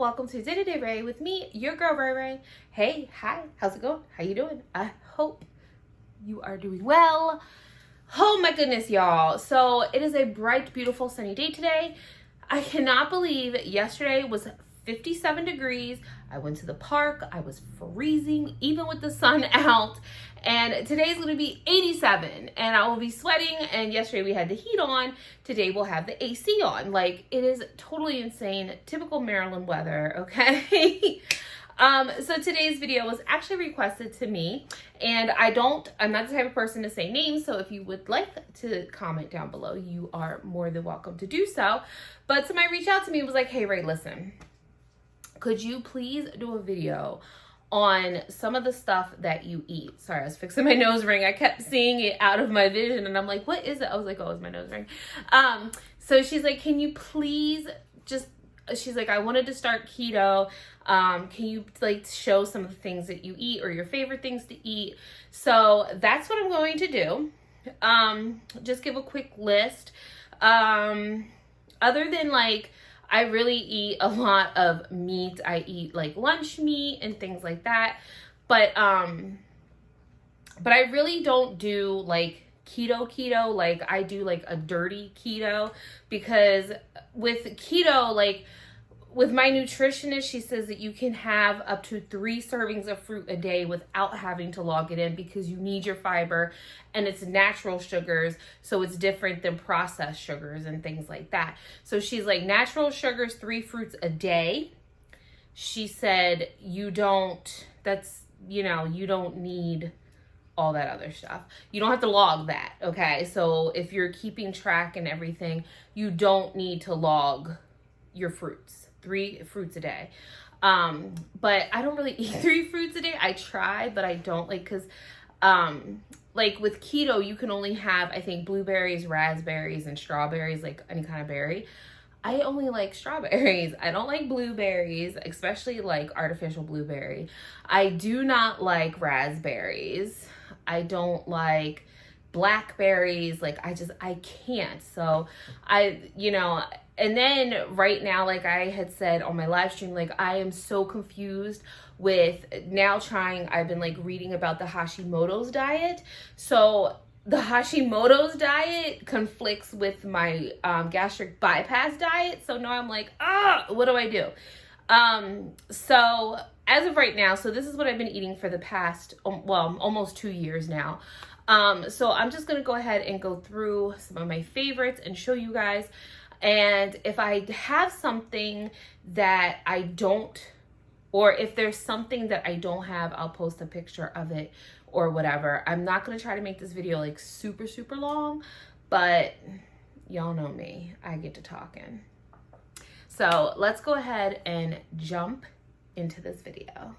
welcome to Day to Day Ray with me, your girl Ray Ray. Hey, hi, how's it going? How you doing? I hope you are doing well. Oh my goodness, y'all. So it is a bright, beautiful, sunny day today. I cannot believe yesterday was 57 degrees. I went to the park. I was freezing even with the sun out. And today's going to be 87 and I will be sweating. And yesterday we had the heat on. Today we'll have the AC on. Like, it is totally insane. Typical Maryland weather, okay? So today's video was actually requested to me, and I'm not the type of person to say names, so if you would like to comment down below, you are more than welcome to do so. But somebody reached out to me and was like, hey Ray, listen, could you please do a video on some of the stuff that you eat? Sorry, I was fixing my nose ring. I kept seeing it out of my vision and I'm like, what is it? I was like, oh, it's my nose ring. So she's like, can you please she's like, I wanted to start keto. Can you like show some of the things that you eat or your favorite things to eat? So that's what I'm going to do. Just give a quick list. Other than like, I really eat a lot of meat. I eat like lunch meat and things like that. But I really don't do like keto. Like, I do like a dirty keto, because with keto, like with my nutritionist, she says that you can have up to 3 servings of fruit a day without having to log it in, because you need your fiber and it's natural sugars. So it's different than processed sugars and things like that. So she's like, natural sugars, 3 fruits a day. She said, you don't need all that other stuff. You don't have to log that. Okay. So if you're keeping track and everything, you don't need to log your fruits, 3 fruits a day. But I don't really eat 3 fruits a day. I try, but I don't, like, cause, like with keto, you can only have, I think, blueberries, raspberries, and strawberries, like any kind of berry. I only like strawberries. I don't like blueberries, especially like artificial blueberry. I do not like raspberries. I don't like blackberries. Like, I can't. So and then right now, like I had said on my live stream, like I am so confused with now I've been like reading about the Hashimoto's diet. So the Hashimoto's diet conflicts with my gastric bypass diet. So now I'm like, what do I do? So as of right now, so this is what I've been eating for the past, almost 2 years now. So I'm just going to go ahead and go through some of my favorites and show you guys. And if I have something that I don't, or if there's something that I don't have, I'll post a picture of it or whatever. I'm not going to try to make this video like super, super long, but y'all know me. I get to talking. So let's go ahead and jump into this video.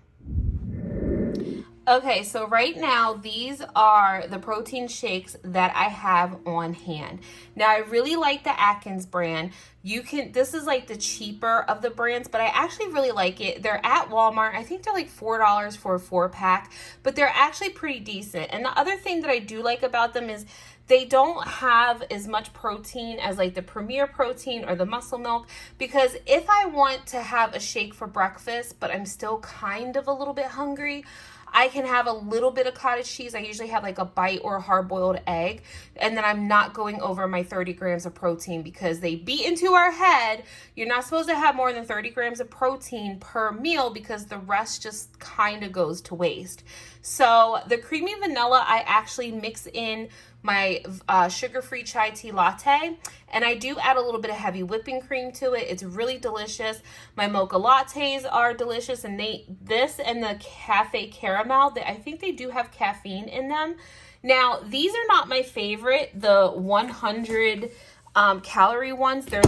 Okay, so right now, these are the protein shakes that I have on hand. Now, I really like the Atkins brand. This is like the cheaper of the brands, but I actually really like it. They're at Walmart. I think they're like $4 for a 4-pack, but they're actually pretty decent. And the other thing that I do like about them is they don't have as much protein as like the Premier Protein or the Muscle Milk, because if I want to have a shake for breakfast, but I'm still kind of a little bit hungry, I can have a little bit of cottage cheese. I usually have like a bite or a hard-boiled egg, and then I'm not going over my 30 grams of protein, because they beat into our head, you're not supposed to have more than 30 grams of protein per meal, because the rest just kind of goes to waste. So the creamy vanilla, I actually mix in my sugar-free chai tea latte, and I do add a little bit of heavy whipping cream to it. It's really delicious. My mocha lattes are delicious, and this and the cafe caramel, I think they do have caffeine in them. Now, these are not my favorite, the 100 calorie ones. They're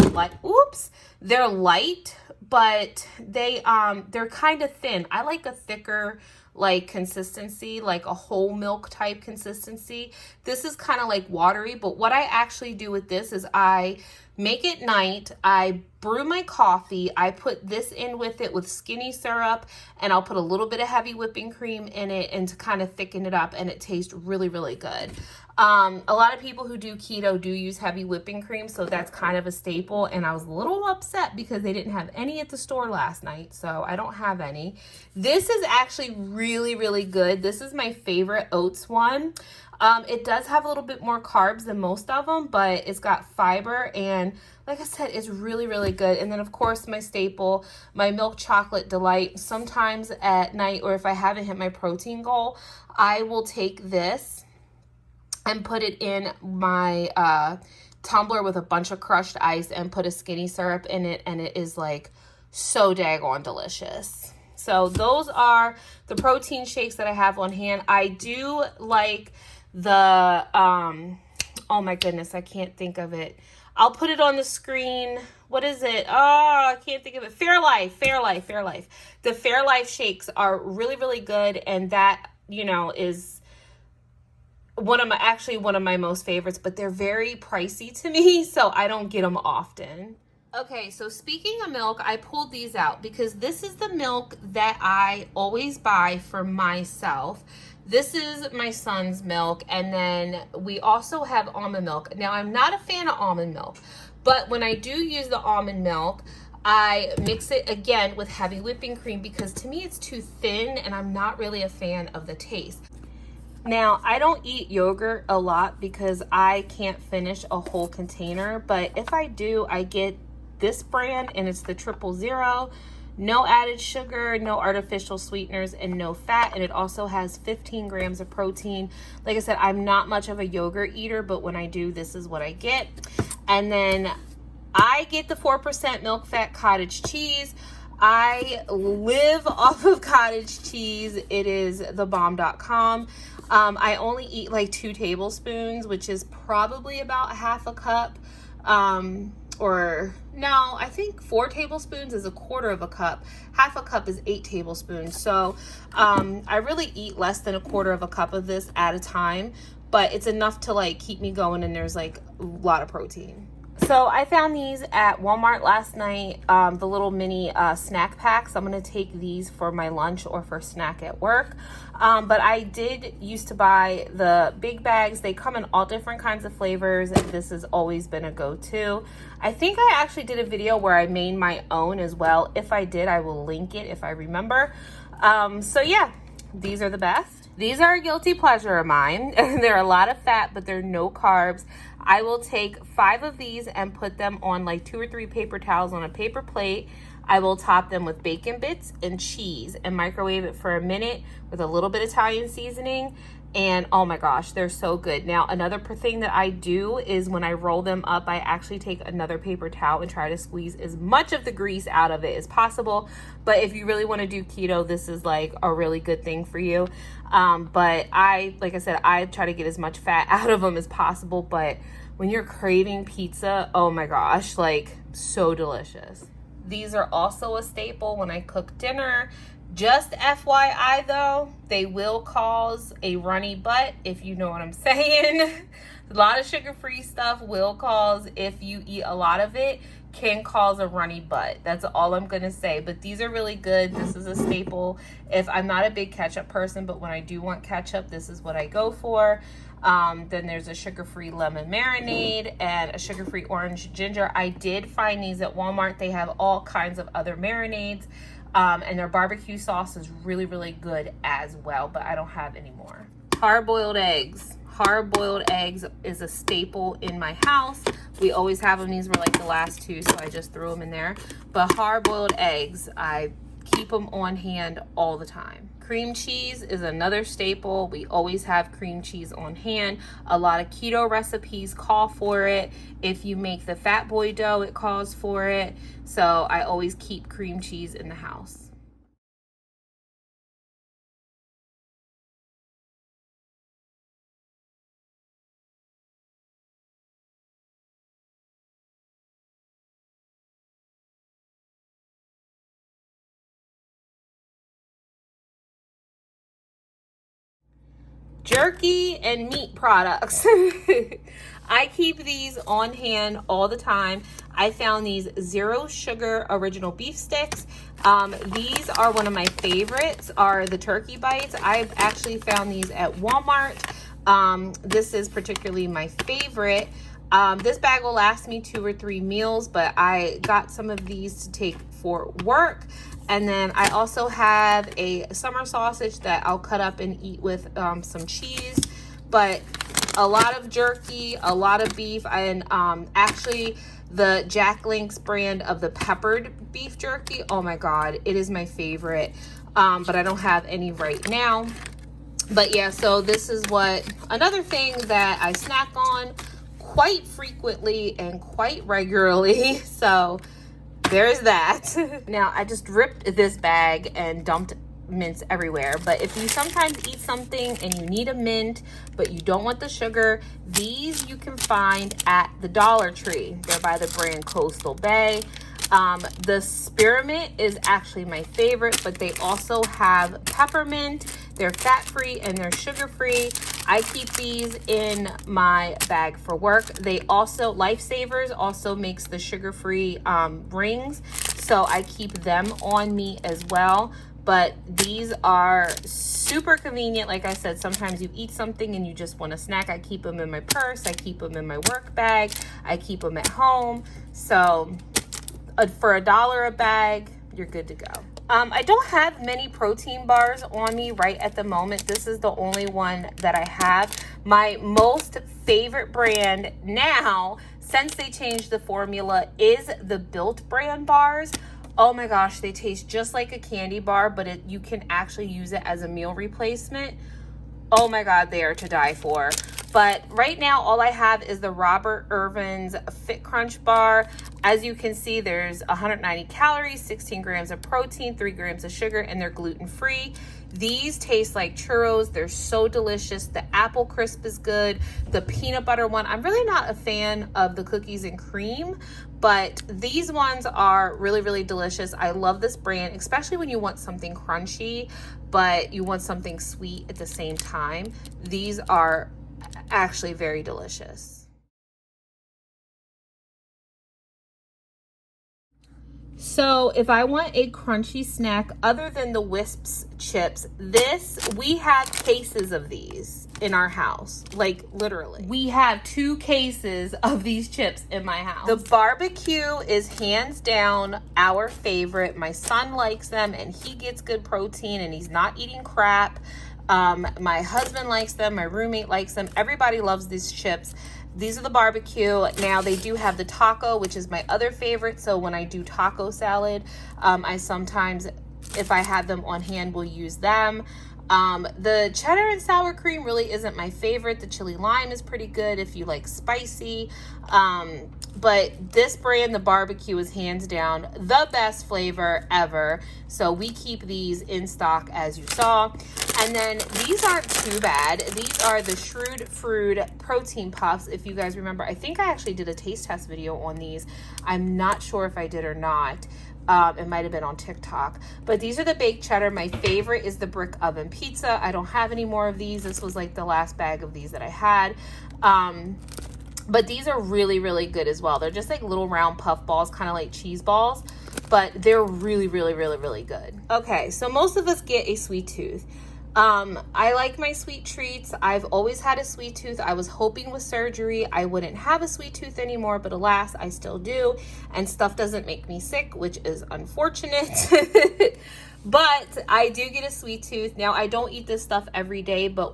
light, but they're kind of thin. I like a thicker like consistency, like a whole milk type consistency. This is kind of like watery, but what I actually do with this is I make it night. I brew my coffee. I put this in with it with skinny syrup, and I'll put a little bit of heavy whipping cream in it and to kind of thicken it up, and it tastes really, really good. A lot of people who do keto do use heavy whipping cream, so that's kind of a staple, and I was a little upset because they didn't have any at the store last night, so I don't have any. This is actually really, really good. This is my favorite oats one. It does have a little bit more carbs than most of them, but it's got fiber, and like I said, it's really, really good. And then, of course, my staple, my milk chocolate delight. Sometimes at night, or if I haven't hit my protein goal, I will take this and put it in my tumbler with a bunch of crushed ice and put a skinny syrup in it, and it is like so daggone delicious. So those are the protein shakes that I have on hand. I do like the, oh my goodness, I can't think of it. I'll put it on the screen. What is it? Oh, I can't think of it. Fairlife. The Fairlife shakes are really, really good, and that, you know, is one of my most favorites, but they're very pricey to me, so I don't get them often. Okay, so speaking of milk, I pulled these out because this is the milk that I always buy for myself. This is my son's milk, and then we also have almond milk. Now, I'm not a fan of almond milk, but when I do use the almond milk, I mix it again with heavy whipping cream because to me it's too thin, and I'm not really a fan of the taste. Now, I don't eat yogurt a lot because I can't finish a whole container, but if I do, I get this brand, and it's the 000. No added sugar, no artificial sweeteners, and no fat, and it also has 15 grams of protein. Like I said, I'm not much of a yogurt eater, but when I do, this is what I get. And then I get the 4% milk fat cottage cheese. I live off of cottage cheese. It is thebomb.com. I only eat like 2 tablespoons, which is probably about half a cup. Or no, I think 4 tablespoons is a quarter of a cup. Half a cup is 8 tablespoons. So I really eat less than a quarter of a cup of this at a time, but it's enough to like keep me going, and there's like a lot of protein. So I found these at Walmart last night, the little mini snack packs. I'm going to take these for my lunch or for snack at work. But I did used to buy the big bags. They come in all different kinds of flavors, and this has always been a go-to. I think I actually did a video where I made my own as well. If I did, I will link it if I remember. So yeah, these are the best. These are a guilty pleasure of mine. They're a lot of fat, but they're no carbs. I will take 5 of these and put them on like 2 or 3 paper towels on a paper plate. I will top them with bacon bits and cheese and microwave it for a minute with a little bit of Italian seasoning. And oh my gosh, they're so good. Now, another thing that I do is when I roll them up, I actually take another paper towel and try to squeeze as much of the grease out of it as possible. But if you really want to do keto, this is like a really good thing for you. But like I said, I try to get as much fat out of them as possible. But when you're craving pizza, oh my gosh, like so delicious. These are also a staple when I cook dinner. Just FYI though, they will cause a runny butt, if you know what I'm saying. A lot of sugar-free stuff will cause, if you eat a lot of it, can cause a runny butt. That's all I'm gonna say. But these are really good. This is a staple. If I'm not a big ketchup person, but when I do want ketchup, this is what I go for. Then there's a sugar-free lemon marinade and a sugar-free orange ginger. I did find these at Walmart. They have all kinds of other marinades. And their barbecue sauce is really, really good as well, but I don't have any more. Hard-boiled eggs. Hard-boiled eggs is a staple in my house. We always have them. These were like the last 2, so I just threw them in there. But hard-boiled eggs, I keep them on hand all the time. Cream cheese is another staple. We always have cream cheese on hand. A lot of keto recipes call for it. If you make the fat boy dough, it calls for it. So I always keep cream cheese in the house. Jerky and Meat products. I keep these on hand all the time. I found these 0 sugar original beef sticks. These are one of my favorites, are the turkey bites. I've actually found these at Walmart. This is particularly my favorite. This bag will last me 2 or 3 meals, but I got some of these to take for work. And then I also have a summer sausage that I'll cut up and eat with some cheese. But a lot of jerky, a lot of beef, and actually the Jack Link's brand of the peppered beef jerky. Oh my God, it is my favorite. But I don't have any right now. But yeah, so this is another thing that I snack on quite frequently and quite regularly. So there's that. Now I just ripped this bag and dumped mints everywhere, but if you sometimes eat something and you need a mint but you don't want the sugar, these you can find at the Dollar Tree. They're by the brand Coastal Bay. The spearmint is actually my favorite, but they also have peppermint. They're fat-free and they're sugar-free. I keep these in my bag for work. They also, Lifesavers also makes the sugar-free rings, so I keep them on me as well. But these are super convenient. Like I said, sometimes you eat something and you just want a snack. I keep them in my purse. I keep them in my work bag. I keep them at home. So for $1 a bag, you're good to go. I don't have many protein bars on me right at the moment. This is the only one that I have. My most favorite brand now, since they changed the formula, is the Built brand bars. Oh my gosh, they taste just like a candy bar, but you can actually use it as a meal replacement. Oh my God, they are to die for. But right now, all I have is the Robert Irvin's Fit Crunch bar. As you can see, there's 190 calories, 16 grams of protein, 3 grams of sugar, and they're gluten-free. These taste like churros. They're so delicious. The apple crisp is good. The peanut butter one, I'm really not a fan of the cookies and cream, but these ones are really, really delicious. I love this brand, especially when you want something crunchy, but you want something sweet at the same time. These are actually very delicious. So if I want a crunchy snack other than the Wisps chips, we have cases of these in our house. Like literally, we have 2 cases of these chips in my house. The barbecue is hands down our favorite. My son likes them and he gets good protein and he's not eating crap. My husband likes them. My roommate likes them. Everybody loves these chips. These are the barbecue. Now they do have the taco, which is my other favorite. So when I do taco salad, I sometimes, if I have them on hand, will use them. The cheddar and sour cream really isn't my favorite. The chili lime is pretty good if you like spicy. But this brand, the barbecue, is hands down the best flavor ever. So we keep these in stock, as you saw. And then these aren't too bad. These are the Shrewd protein puffs. If you guys remember, I think I actually did a taste test video on these. I'm not sure if I did or not. It might have been on TikTok. But these are the baked cheddar. My favorite is the brick oven pizza. I don't have any more of these. This was like the last bag of these that I had. But these are really, really good as well. They're just like little round puff balls, kind of like cheese balls, but they're really, really, really, really good. Okay, so most of us get a sweet tooth. I like my sweet treats. I've always had a sweet tooth. I was hoping with surgery I wouldn't have a sweet tooth anymore, but alas, I still do. And stuff doesn't make me sick, which is unfortunate. But I do get a sweet tooth. Now, I don't eat this stuff every day, but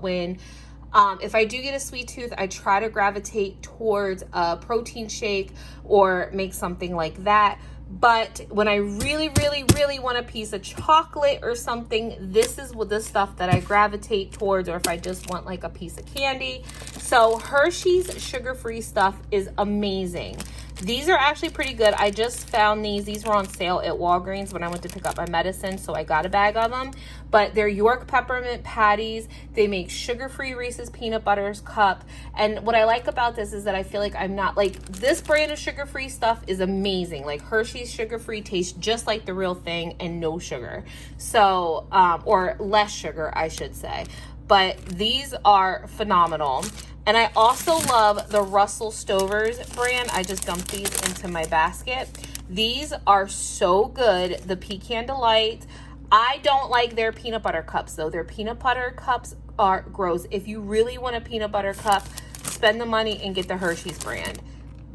if I do get a sweet tooth, I try to gravitate towards a protein shake or make something like that. But when I really, really, really want a piece of chocolate or something, this is the stuff that I gravitate towards, or if I just want like a piece of candy. So Hershey's sugar-free stuff is amazing. These are actually pretty good. I just found these. These were on sale at Walgreens when I went to pick up my medicine, so I got a bag of them. But they're York peppermint patties. They make sugar-free Reese's peanut butters cup. And what I like about this is that I feel like I'm not, like, this brand of sugar-free stuff is amazing. Like Hershey's sugar-free tastes just like the real thing and no sugar. So, or less sugar, I should say. but these are phenomenal. And I also love the Russell Stover's brand. I just dumped these into my basket. These are so good. The Pecan Delight. I don't like their peanut butter cups though. Their peanut butter cups are gross. If you really want a peanut butter cup, spend the money and get the Hershey's brand.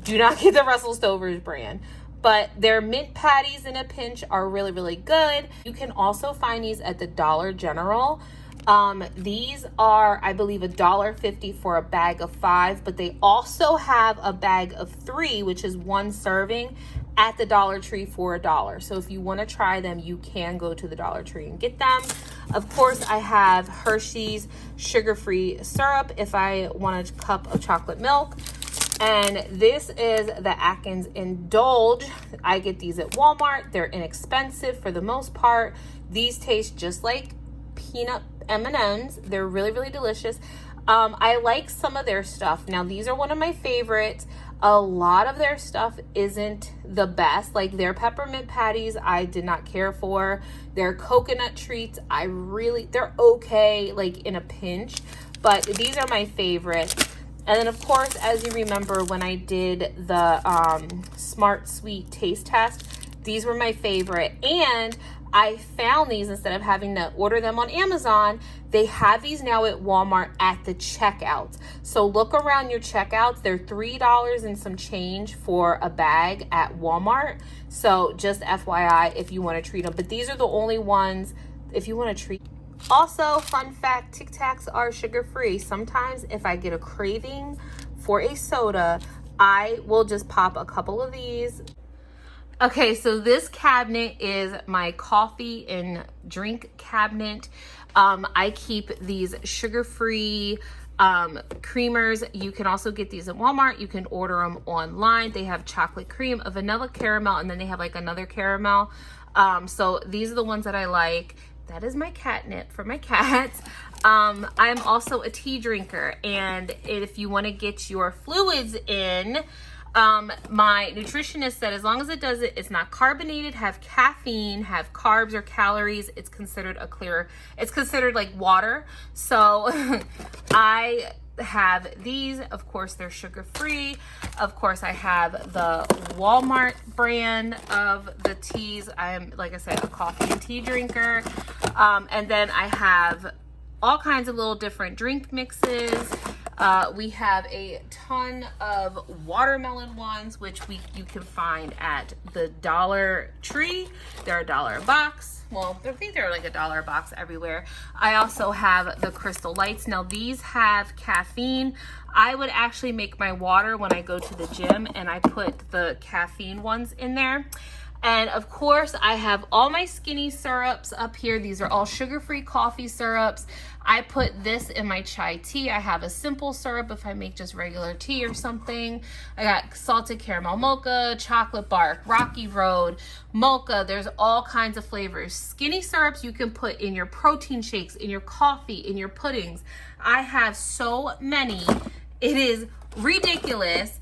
Do not get the Russell Stover's brand. But their mint patties in a pinch are really, really good. You can also find these at the Dollar General. These are, I believe, $1.50 for a bag of 5, but they also have a bag of 3, which is 1 serving, at the Dollar Tree for $1. So if you want to try them, you can go to the Dollar Tree and get them. Of course, I have Hershey's sugar-free syrup if I want a cup of chocolate milk. And this is the Atkins Indulge. I get these at Walmart. They're inexpensive for the most part. These taste just like peanut M&Ms. They're really, really delicious. I like some of their stuff. Now, these are one of my favorites. A lot of their stuff isn't the best. Like their peppermint patties, I did not care for. Their coconut treats, they're okay, like in a pinch. But these are my favorites. And then, of course, as you remember, when I did the Smart Sweet taste test, these were my favorite. And I found these, instead of having to order them on Amazon, they have these now at Walmart at the checkouts. So look around your checkouts. They're $3 and some change for a bag at Walmart. So just FYI if you want to treat them. But these are the only ones if you want to treat. Also, fun fact, Tic Tacs are sugar-free. Sometimes if I get a craving for a soda, I will just pop a couple of these. Okay, so this cabinet is my coffee and drink cabinet. I keep these sugar-free creamers. You can also get these at Walmart. You can order them online. They have chocolate cream, a vanilla caramel, and then they have like another caramel. So these are the ones that I like. That is my catnip for my cats. I'm also a tea drinker, and if you want to get your fluids in, my nutritionist said as long as it's not carbonated, have caffeine, have carbs or calories, it's considered it's considered like water. So I have these. Of course, they're sugar-free. Of course, I have the Walmart brand of the teas. I'm, like I said, a coffee and tea drinker. And then I have all kinds of little different drink mixes. We have a ton of watermelon ones, which you can find at the Dollar Tree. They're $1 a box. Well, I think they're like $1 a box everywhere. I also have the Crystal Lights. Now, these have caffeine. I would actually make my water when I go to the gym, and I put the caffeine ones in there. And of course, I have all my skinny syrups up here. These are all sugar-free coffee syrups. I put this in my chai tea. I have a simple syrup if I make just regular tea or something. I got salted caramel mocha, chocolate bark, Rocky Road, mocha. There's all kinds of flavors. Skinny syrups you can put in your protein shakes, in your coffee, in your puddings. I have so many. It is ridiculous.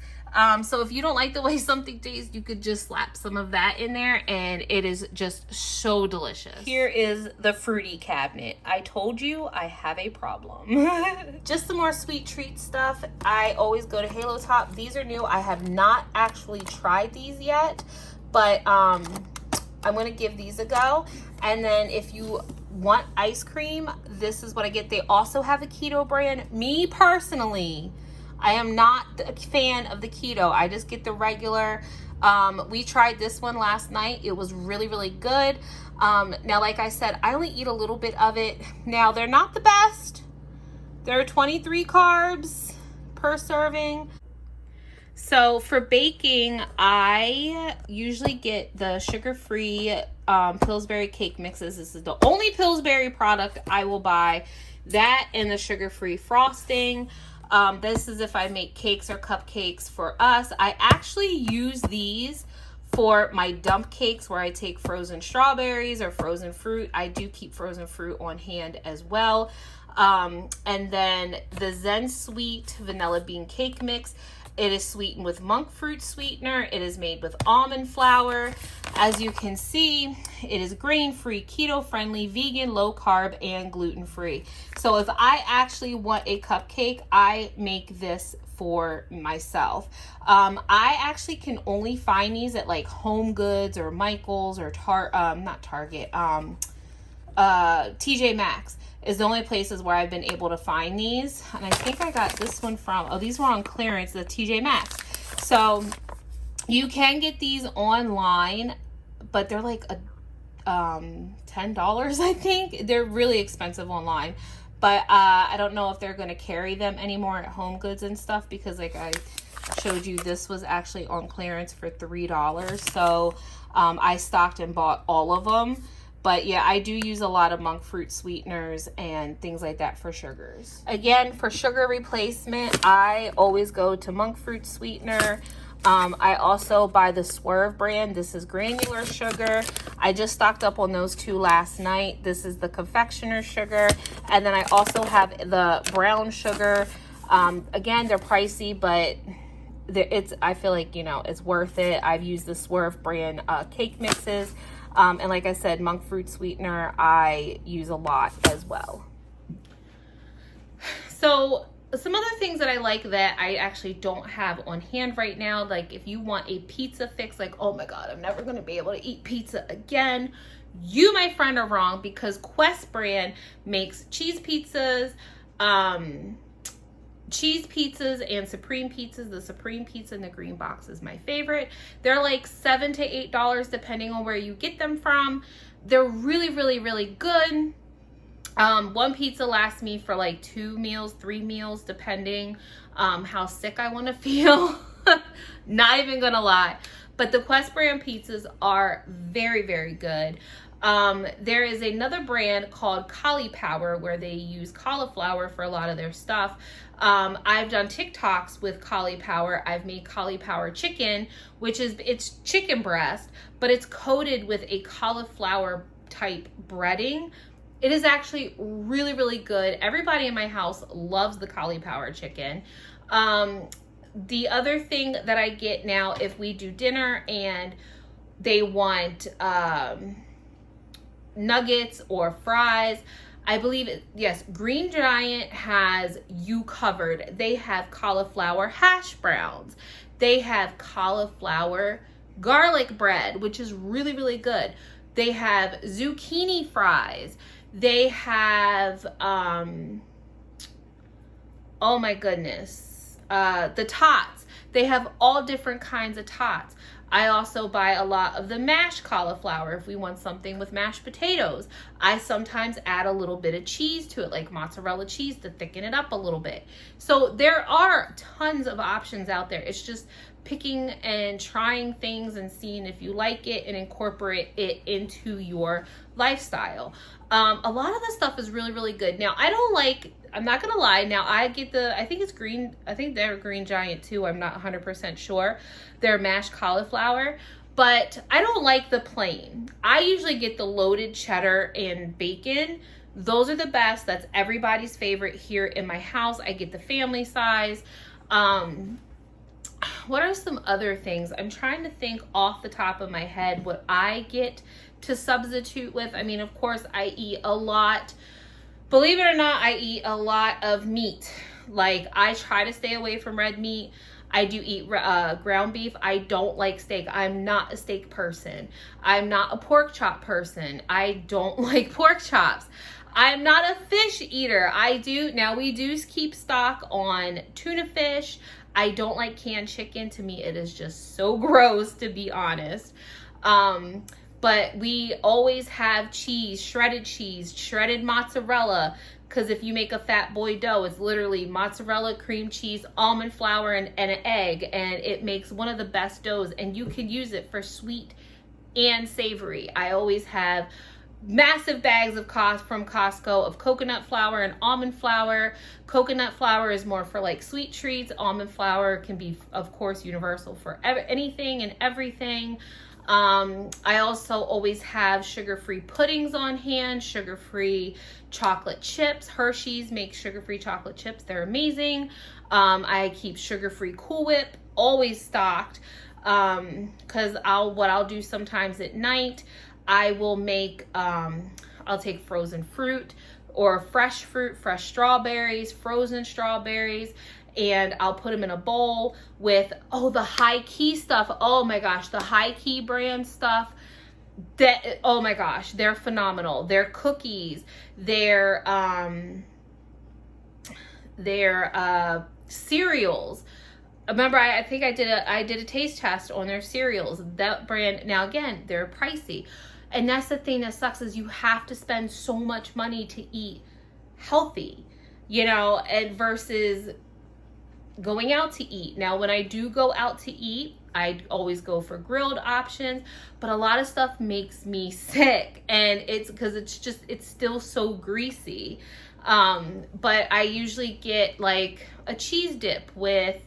So if you don't like the way something tastes, you could just slap some of that in there, and it is just so delicious. Here is the fruity cabinet. I told you I have a problem. Just some more sweet treat stuff. I always go to Halo Top. These are new. I have not actually tried these yet, but I'm going to give these a go. And then if you want ice cream, this is what I get. They also have a keto brand. Me personally, I am not a fan of the keto. I just get the regular. We tried this one last night. It was really, really good. Now, like I said, I only eat a little bit of it. Now, they're not the best. There are 23 carbs per serving. So for baking, I usually get the sugar-free Pillsbury cake mixes. This is the only Pillsbury product I will buy. That and the sugar-free frosting. This is if I make cakes or cupcakes for us. I actually use these for my dump cakes where I take frozen strawberries or frozen fruit. I do keep frozen fruit on hand as well. And then the Zen Sweet Vanilla Bean Cake Mix. It is sweetened with monk fruit sweetener. It is made with almond flour. As you can see, it is grain-free, keto-friendly, vegan, low-carb, and gluten-free. So if I actually want a cupcake, I make this for myself. I actually can only find these at like Home Goods or Michael's or not Target, TJ Maxx is the only places where I've been able to find these. And I think I got this one from, these were on clearance, the TJ Maxx. So you can get these online, but they're like $10, I think. They're really expensive online. But I don't know if they're going to carry them anymore at Home Goods and stuff, because like I showed you, this was actually on clearance for $3. So I stocked and bought all of them. But yeah, I do use a lot of monk fruit sweeteners and things like that for sugars. Again, for sugar replacement, I always go to monk fruit sweetener. I also buy the Swerve brand. This is granular sugar. I just stocked up on those two last night. This is the confectioner sugar. And then I also have the brown sugar. Again, they're pricey, but I feel like, you know, it's worth it. I've used the Swerve brand cake mixes. And like I said, monk fruit sweetener, I use a lot as well. So some other things that I like that I actually don't have on hand right now, like if you want a pizza fix, like, oh my God, I'm never going to be able to eat pizza again. You, my friend, are wrong, because Quest brand makes cheese pizzas, and supreme pizzas. The supreme pizza in the green box is my favorite. They're like $7 to $8 depending on where you get them from. They're really, really, really good. One pizza lasts me for like 2 meals, 3 meals, depending how sick I want to feel. Not even gonna lie. But the Quest brand pizzas are very, very good. There is another brand called Cauliflower where they use cauliflower for a lot of their stuff. I've done TikToks with cauliflower. I've made cauliflower chicken, it's chicken breast, but it's coated with a cauliflower type breading. It is actually really, really good. Everybody in my house loves the cauliflower chicken. The other thing that I get now, if we do dinner and they want nuggets or fries, I believe yes, Green Giant has you covered. They have cauliflower hash browns. They have cauliflower garlic bread, which is really, really good. They have zucchini fries. They have, oh my goodness, the tots. They have all different kinds of tots. I also buy a lot of the mashed cauliflower if we want something with mashed potatoes. I sometimes add a little bit of cheese to it, like mozzarella cheese, to thicken it up a little bit. So there are tons of options out there. It's just picking and trying things and seeing if you like it and incorporate it into your lifestyle. A lot of this stuff is really, really good. Now, I'm not gonna lie, now I get I think they're Green Giant too, I'm not 100% sure. They're mashed cauliflower, but I don't like the plain. I usually get the loaded cheddar and bacon. Those are the best. That's everybody's favorite here in my house. I get the family size. What are some other things? I'm trying to think off the top of my head what I get to substitute with. I mean, of course, I eat a lot. Believe it or not, I eat a lot of meat. Like, I try to stay away from red meat. I do eat ground beef. I don't like steak. I'm not a steak person. I'm not a pork chop person. I don't like pork chops. I'm not a fish eater. Now we do keep stock on tuna fish. I don't like canned chicken. To me, it is just so gross, to be honest. But we always have cheese, shredded mozzarella, because if you make a fat boy dough, it's literally mozzarella, cream cheese, almond flour, and an egg, and it makes one of the best doughs, and you can use it for sweet and savory. I always have massive bags from Costco of coconut flour and almond flour. Coconut flour is more for like sweet treats. Almond flour can be, of course, universal for anything and everything. I also always have sugar-free puddings on hand, sugar-free chocolate chips. Hershey's makes sugar-free chocolate chips. They're amazing. I keep sugar-free Cool Whip always stocked, because what I'll do sometimes at night, I will make, I'll take frozen fruit or fresh fruit, fresh strawberries, frozen strawberries, and I'll put them in a bowl with, the High Key stuff. Oh my gosh, the High Key brand stuff. Oh my gosh, they're phenomenal. Their cookies, their cereals. Remember, I think I did a taste test on their cereals. That brand, now again, they're pricey. And that's the thing that sucks, is you have to spend so much money to eat healthy, and versus going out to eat. Now, when I do go out to eat, I always go for grilled options, but a lot of stuff makes me sick, and it's because it's still so greasy. But I usually get like a cheese dip with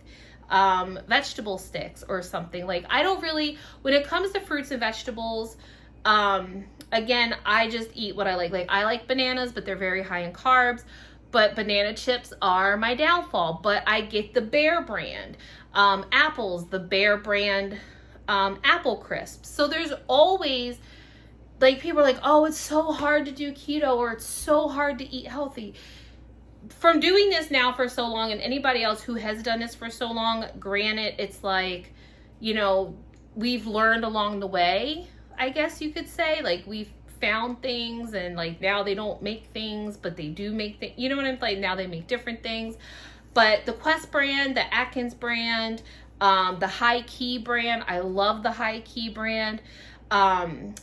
vegetable sticks or something. Like, I don't really, when it comes to fruits and vegetables, again, I just eat what I like. Like, I like bananas, but they're very high in carbs. But banana chips are my downfall. But I get the Bear brand. Apples, the Bear brand apple crisps. So there's always, like, people are like, oh, it's so hard to do keto, or it's so hard to eat healthy. From doing this now for so long, and anybody else who has done this for so long, granted, it's like, we've learned along the way, I guess you could say. Like, we've found things, and like now they don't make things, but they do make things, you know what I'm saying? Now they make different things. But the Quest brand, the Atkins brand, the High Key brand, I love the High Key brand.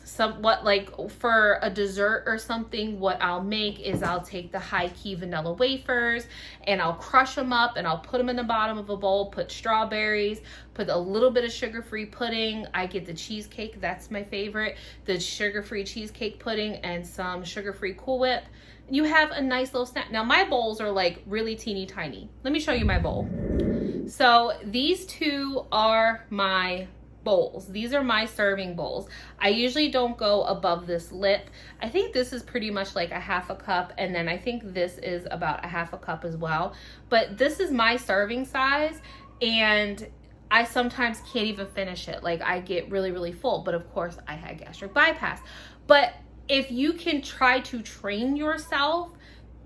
Somewhat like for a dessert or something, what I'll make is I'll take the High Key vanilla wafers and I'll crush them up and I'll put them in the bottom of a bowl, put strawberries, put a little bit of sugar-free pudding. I get the cheesecake, that's my favorite, the sugar-free cheesecake pudding, and some sugar-free Cool Whip. You have a nice little snack. Now, my bowls are like really teeny tiny. Let me show you my bowl. So these two are my bowls. These are my serving bowls. I usually don't go above this lip. I think this is pretty much like a half a cup, and then I think this is about a half a cup as well. But this is my serving size, and I sometimes can't even finish it. Like, I get really, really full, but of course I had gastric bypass. But if you can try to train yourself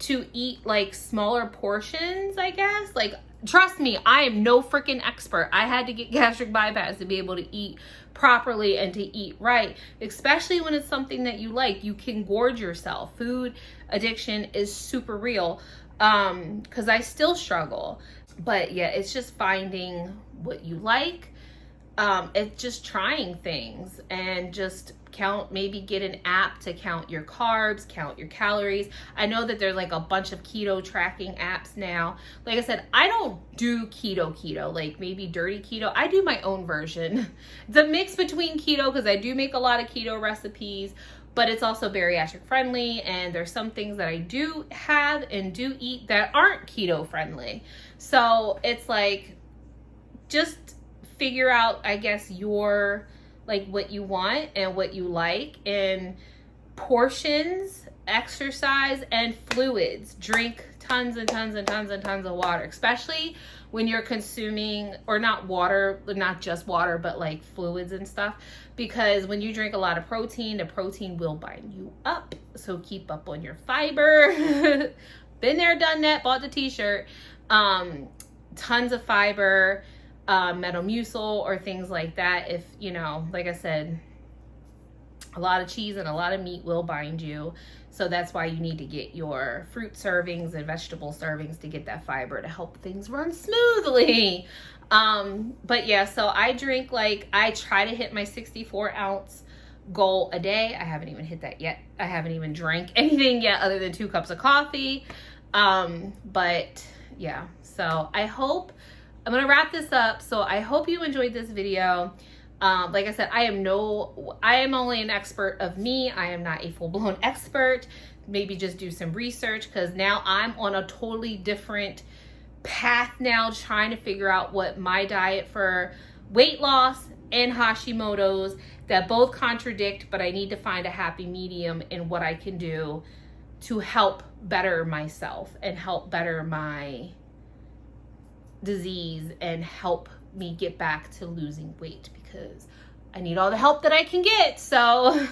to eat like smaller portions, I guess, like, trust me, I am no freaking expert. I had to get gastric bypass to be able to eat properly and to eat right, especially when it's something that you like. You can gorge yourself. Food addiction is super real, because I still struggle. But yeah, it's just finding what you like. It's just trying things, and just maybe get an app to count your carbs, count your calories. I know that there's like a bunch of keto tracking apps now. Like I said, I don't do keto, like maybe dirty keto. I do my own version. It's a mix between keto, because I do make a lot of keto recipes, but it's also bariatric friendly, and there's some things that I do have and do eat that aren't keto friendly. So it's like, just figure out, I guess, like what you want and what you like, and portions, exercise, and fluids. Drink tons and tons and tons and tons of water, especially when you're consuming, or not water, not just water, but like fluids and stuff, because when you drink a lot of protein, the protein will bind you up. So keep up on your fiber. Been there, done that, bought the t-shirt. Tons of fiber, Metamucil or things like that. If, like I said, a lot of cheese and a lot of meat will bind you. So that's why you need to get your fruit servings and vegetable servings to get that fiber to help things run smoothly. But yeah, so I drink, like, I try to hit my 64-ounce goal a day. I haven't even hit that yet. I haven't even drank anything yet other than 2 cups of coffee. But yeah, so I'm going to wrap this up. So I hope you enjoyed this video. Like I said, I am only an expert of me. I am not a full-blown expert. Maybe just do some research, because now I'm on a totally different path now, trying to figure out what my diet for weight loss and Hashimoto's that both contradict, but I need to find a happy medium in what I can do to help better myself and help better my disease and help me get back to losing weight, because I need all the help that I can get. So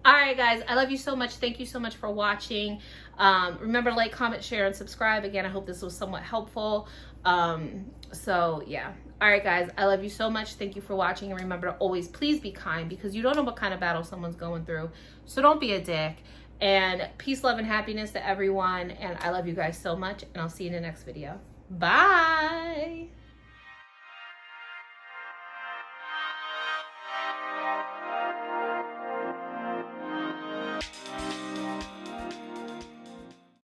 all right, guys, I love you so much. Thank you so much for watching. Remember to like, comment, share, and subscribe. Again, I hope this was somewhat helpful. So yeah. All right, guys, I love you so much. Thank you for watching. And remember to always please be kind, because you don't know what kind of battle someone's going through. So don't be a dick. And peace, love, and happiness to everyone. And I love you guys so much. And I'll see you in the next video. Bye.